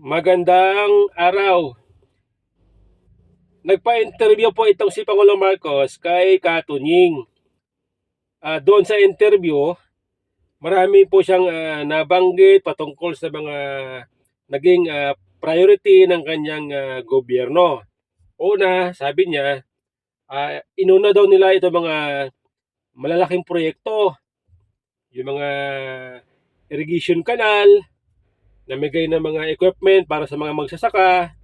Magandang araw. Nagpa-interview po itong si Pangulong Marcos kay Katunying. Doon sa interview, marami po siyang nabanggit patungkol sa mga naging priority ng kanyang gobyerno. Una, sabi niya, inuna daw nila ito mga malalaking proyekto, yung mga irrigation canal, namigay ng mga equipment para sa mga magsasaka.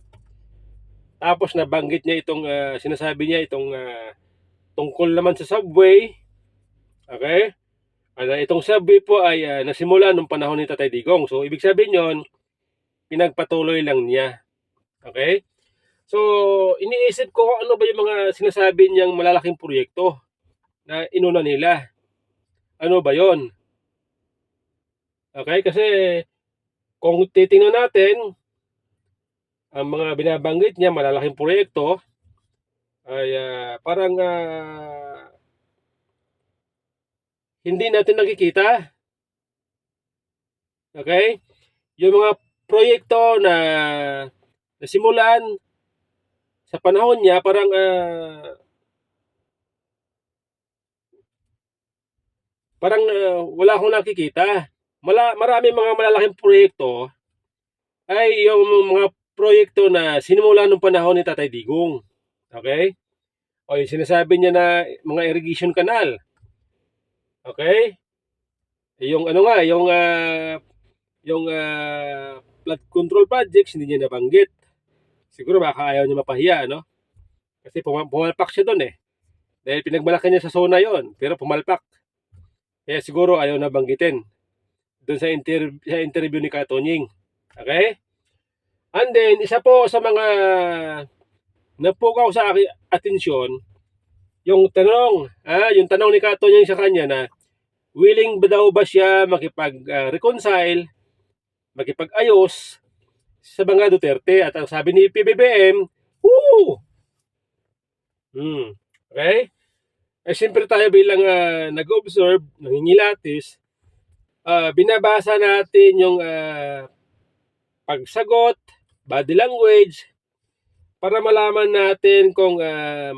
Tapos nabanggit niya itong sinasabi niya itong tungkol naman sa subway. Okay? Itong subway po ay nasimula nung panahon ni Tatay Digong. So ibig sabihin yon, pinagpatuloy lang niya. Okay? So iniisip ko kung ano ba yung mga sinasabi niyang malalaking proyekto na inuna nila. Ano ba yon? Okay? Kasi kung titingnan natin, ang mga binabanggit niya malalaking proyekto ay parang hindi natin nakikita. Okay? Yung mga proyekto na nasimulan sa panahon niya, parang wala akong nakikita. Marami mga malalaking proyekto ay yung mga proyekto na sinimulan nung panahon ni Tatay Digong. Okay? O yung sinasabi niya na mga irrigation canal. Okay? Yung ano nga, yung flood control projects, hindi niya nabanggit. Siguro baka ayaw niya mapahiya, no? Kasi pumalpak siya doon eh. Dahil pinagmalaki niya sa zona yon, pero pumalpak. Kaya siguro ayaw na banggitin doon sa interview ni Katunying. Okay? And then, isa po sa mga napukaw sa aking atensyon, yung tanong ni Katunying sa kanya na willing ba daw ba siya makipag-reconcile, makipag-ayos sa mga Duterte. At ang sabi ni PBBM, woo! Okay? Siyempre tayo bilang nag-observe, nangingilatis, binabasa natin yung pagsagot, body language, para malaman natin kung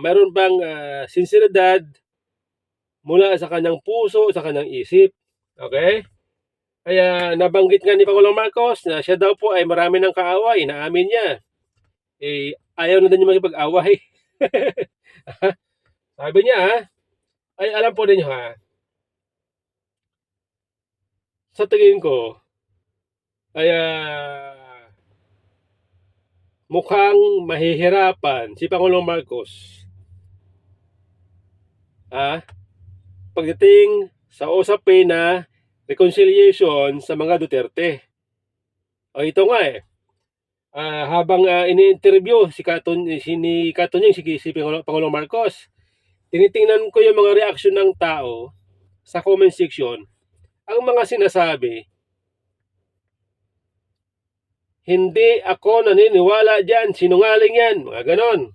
mayroon bang sinseridad mula sa kanyang puso, sa kanyang isip. Okay? Kaya nabanggit nga ni Pangulong Marcos na siya daw po ay marami ng kaaway, inaamin niya. Ayaw na din niya makipag-away. Sabi niya, ay alam po ninyo sa tingin ko, ay mukhang mahihirapan si Pangulong Marcos pagdating sa usapin na reconciliation sa mga Duterte. Ito nga habang ini-interview si Katunying, si Pangulong Marcos, tinitingnan ko yung mga reaksyon ng tao sa comment section. Ang mga sinasabi, hindi ako naniniwala dyan, sinungaling yan, mga ganon.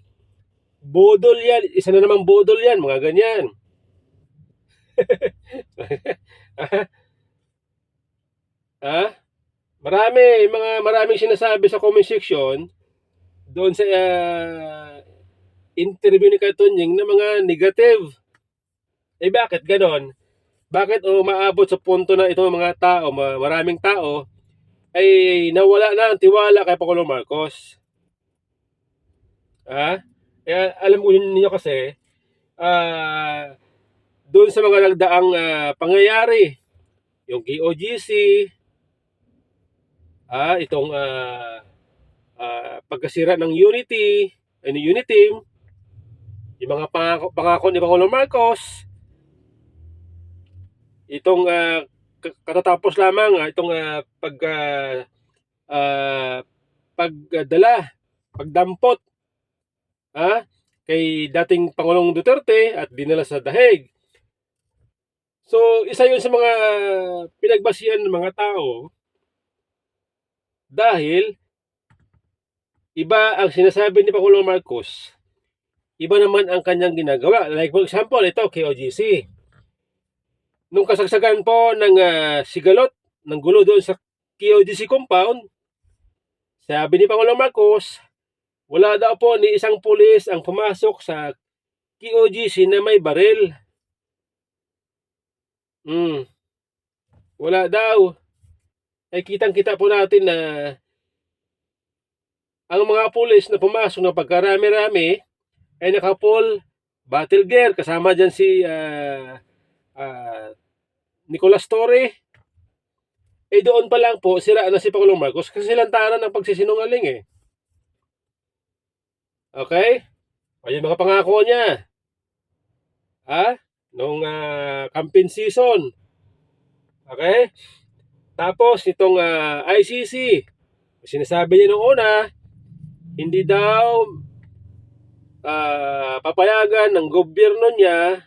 Budol yan, isa na namang budol yan, mga ganyan. Maraming sinasabi sa comment section doon sa interview ni Katunying na mga negative. Bakit ganon? Bakit umaabot sa punto na itong mga tao, maraming tao, ay nawala na ang tiwala kay Pangulong Marcos? Alam mo niyo kasi, doon sa mga nagdaang pangyayari, yung KOGC, itong pagkasira ng Unity Team, yung mga pangako ni Pangulong Marcos, itong katatapos lamang itong pagdampot kay dating Pangulong Duterte at dinala sa dahig. So, isa yun sa mga pinagbasihan ng mga tao dahil iba ang sinasabi ni Pangulong Marcos, iba naman ang kanyang ginagawa. Like for example, ito, KOGC. Nung kasagsagan po ng sigalot, ng gulo doon sa KOGC compound, Sabi ni Pangulong Marcos, wala daw po ni isang pulis ang pumasok sa QOGC na may baril. Wala daw. Ay kitang-kita po natin na ang mga pulis na pumasok na pagkarami-rami ay naka-full battle gear. Kasama dyan si Nicolas Torre. Doon pa lang po, sira na si Pangulong Marcos kasi lantaran ng pagsisinungaling eh. Okay? O yung mga pangako niya. Nung campaign season. Okay? Tapos itong ICC. Sinasabi niya nung una, hindi daw papayagan ng gobyerno niya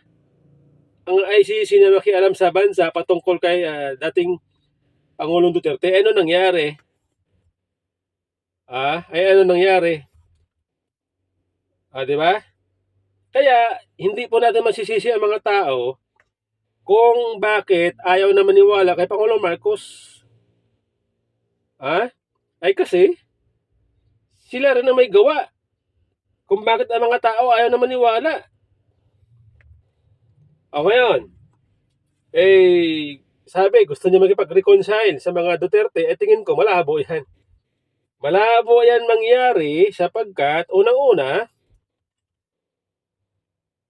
ang ICC na makialam sa bansa patungkol kay dating Pangulong Duterte. Ano nangyari? Ano nangyari? Di ba? Kaya hindi po natin masisisi ang mga tao kung bakit ayaw na maniwala kay Pangulong Marcos. Ay kasi sila rin ang may gawa kung bakit ang mga tao ayaw na maniwala. Ngayon, sabi gusto niya makipag-reconcile sa mga Duterte, tingin ko malabo yan. Malabo yan mangyari sapagkat unang-una,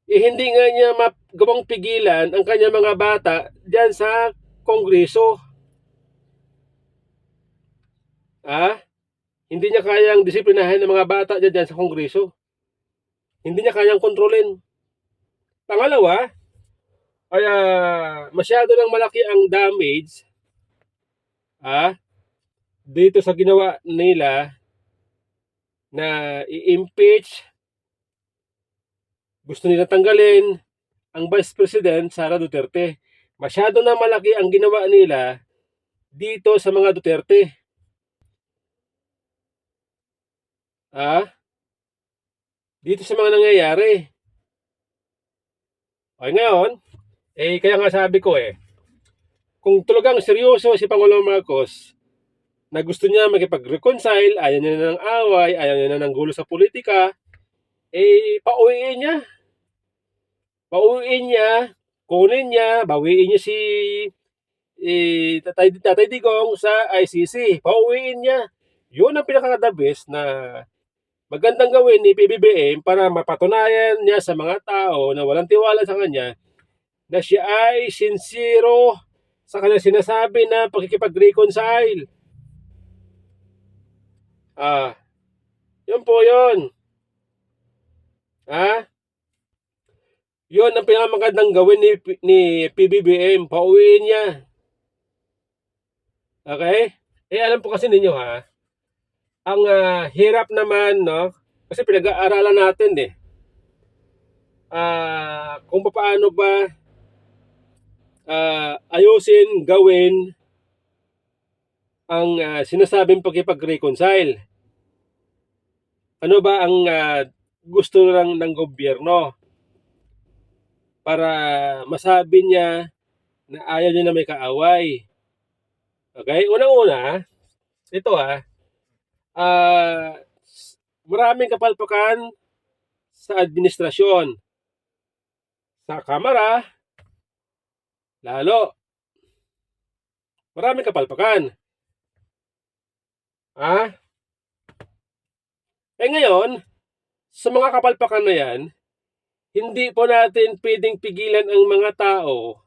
hindi nga niya magawang pigilan ang kanyang mga bata diyan sa Kongreso. Hindi niya kayang disiplinahin ng mga bata diyan sa Kongreso. Hindi niya kayang kontrolin. Pangalawa, masyado nang malaki ang damage dito sa ginawa nila na i-impeach. Gusto nila tanggalin ang Vice President Sara Duterte. Masyado na malaki ang ginawa nila dito sa mga Duterte. Dito sa mga nangyayari. Ngayon, kaya nga sabi ko kung talagang seryoso si Pangulong Marcos na gusto niya makipag-reconcile, ayaw niya na ng away, ayaw niya na ng gulo sa politika, pauwiin niya. Pauwiin niya, kunin niya, bawiin niya si Tatay Digong sa ICC. Pauwiin niya. Yun ang pinaka-the best na magandang gawin ni PBBM para mapatunayan niya sa mga tao na walang tiwala sa kanya na siya ay sincero sa kanyang sinasabi na pakikipag-reconcile. Yun po yun. Yun ang pinakamagandang gawin ni PBBM. Pauwiin niya. Okay? Alam po kasi ninyo ang hirap naman, no? Kasi pinag-aaralan natin kung paano ba ayusin, gawin ang sinasabing pakipag-reconcile. Ano ba ang gusto ng gobyerno para masabi niya na ayaw niya na may kaaway. Okay? Unang-una, ito maraming kapalpakan sa administrasyon. Sa Kamara, lalo. Maraming kapalpakan. Ngayon, sa mga kapalpakan na yan, hindi po natin pwedeng pigilan ang mga tao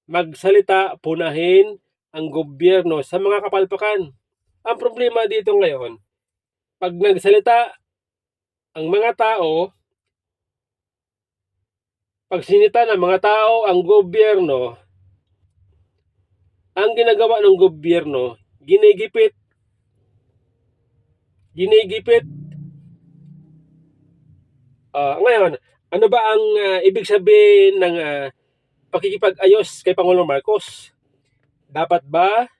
magsalita, punahin ang gobyerno sa mga kapalpakan. Ang problema dito ngayon, pag nagsalita ang mga tao, pag sinita ng mga tao ang gobyerno, ang ginagawa ng gobyerno, ginigipit. Ngayon, ano ba ang ibig sabihin ng pakikipag-ayos kay Pangulong Marcos? Dapat ba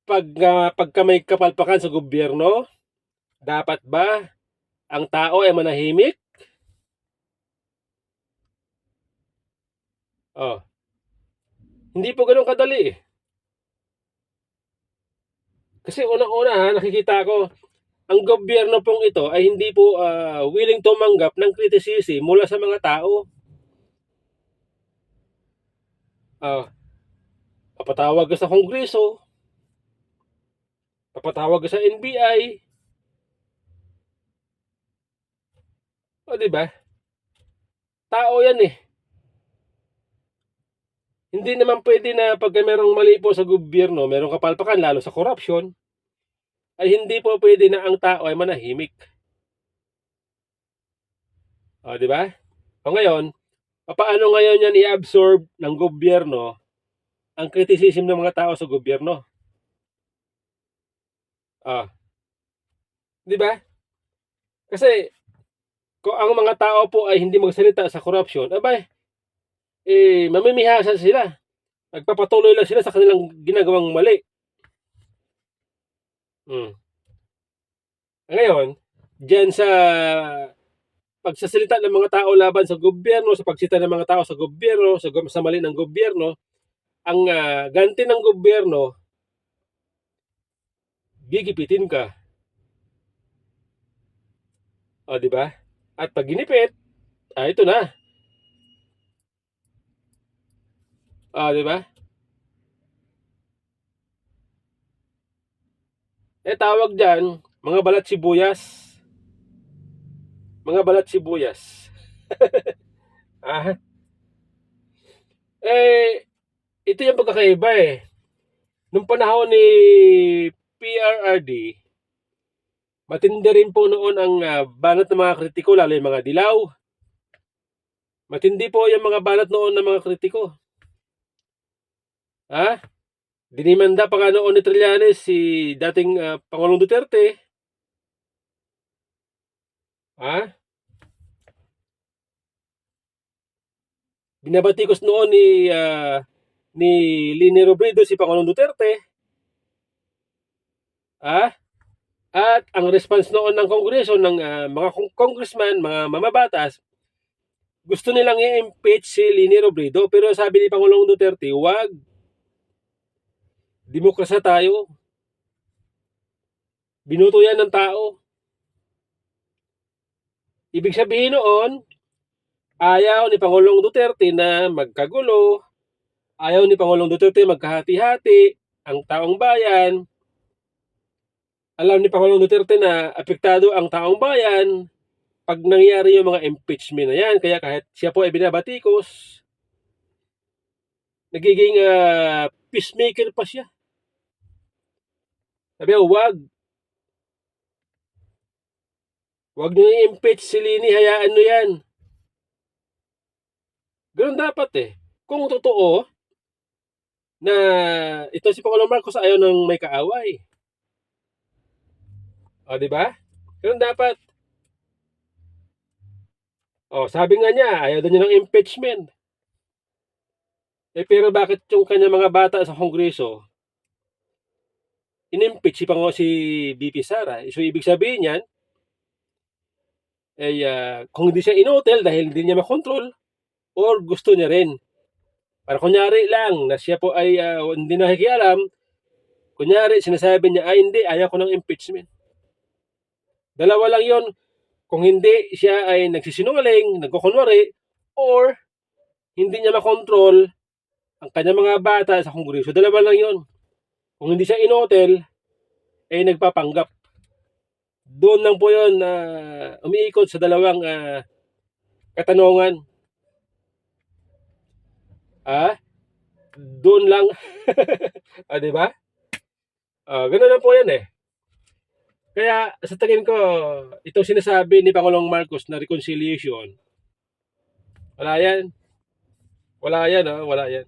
pagka may kapalpakan sa gobyerno, dapat ba ang tao ay manahimik? Hindi po ganun kadali. Kasi unang-una nakikita ko, ang gobyerno pong ito ay hindi po willing tumanggap ng criticism mula sa mga tao. Ah, papatawag ka sa Kongreso, papatawag ka sa NBI, o di ba? Tao yan eh. Hindi naman pwede na pag merong mali po sa gobyerno, merong kapalpakan, lalo sa corruption, ay hindi po pwede na ang tao ay manahimik. O, di ba? O ngayon, paano ngayon yan i-absorb ng gobyerno ang criticism ng mga tao sa gobyerno? Ah, di ba? Kasi kung ang mga tao po ay hindi magsalita sa corruption, abay, mamimihasa sila. Nagpapatuloy lang sila sa kanilang ginagawang mali. Ngayon, diyan sa pagsasalita ng mga tao laban sa gobyerno, sa pagsita ng mga tao sa gobyerno, sa mali ng gobyerno, ang ganti ng gobyerno, gigipitin ka. O, di ba? At pag ginipit, ito na. O, di ba? Tawag dyan, mga balat sibuyas. Mga balat sibuyas. ah, ito yung pagkakaiba eh. Nung panahon ni PRRD, matindi rin po noon ang banat ng mga kritiko, lalo yung mga dilaw. Matindi po yung mga banat noon ng mga kritiko. Dinimanda pa nga noon ni Trillanes si dating Pangulong Duterte. Binabatikos noon ni Lini Robredo si Pangulong Duterte. At ang response noon ng Kongreso, ng mga congressman, mga mamabatas, gusto nilang i-impeach si Lini Robredo, pero sabi ni Pangulong Duterte, wag. Demokrasya tayo. Binuto yan ng tao. Ibig sabihin noon, ayaw ni Pangulong Duterte na magkagulo, ayaw ni Pangulong Duterte magkahati-hati ang taong bayan. Alam ni Pangulong Duterte na apektado ang taong bayan pag nangyari yung mga impeachment na yan. Kaya kahit siya po ay binabatikos, nagiging peacemaker pa siya. Sabi, wag. Wag nyo i-impeach si Lini, hayaan nyo yan. Ganun dapat eh. Kung totoo na ito si Pangulong Marcos ayaw ng may kaaway. O, di ba? Ganun dapat. O, sabi nga niya, ayaw din niya ng impeachment. Pero bakit yung kanya mga bata sa Kongreso, in-impeach si VP Sara? So, ibig sabihin yan, kung hindi siya in-hotel dahil hindi niya makontrol, or gusto niya rin. Para kunyari lang na siya po ay hindi nakikialam, kunyari sinasabi niya, hindi, ayaw ko ng impeachment. Dalawa lang yon. Kung hindi siya ay nagsisinungaling, nagkukunwari, or hindi niya makontrol ang kanyang mga bata sa Kongreso. Dalawa lang yon. Kung hindi siya in-hotel, nagpapanggap. Doon lang po yun umiikot sa dalawang katanungan. Doon lang. Di ba? Ganun lang po yan eh. Kaya sa tingin ko, itong sinasabi ni Pangulong Marcos na reconciliation, wala yan. Wala yan.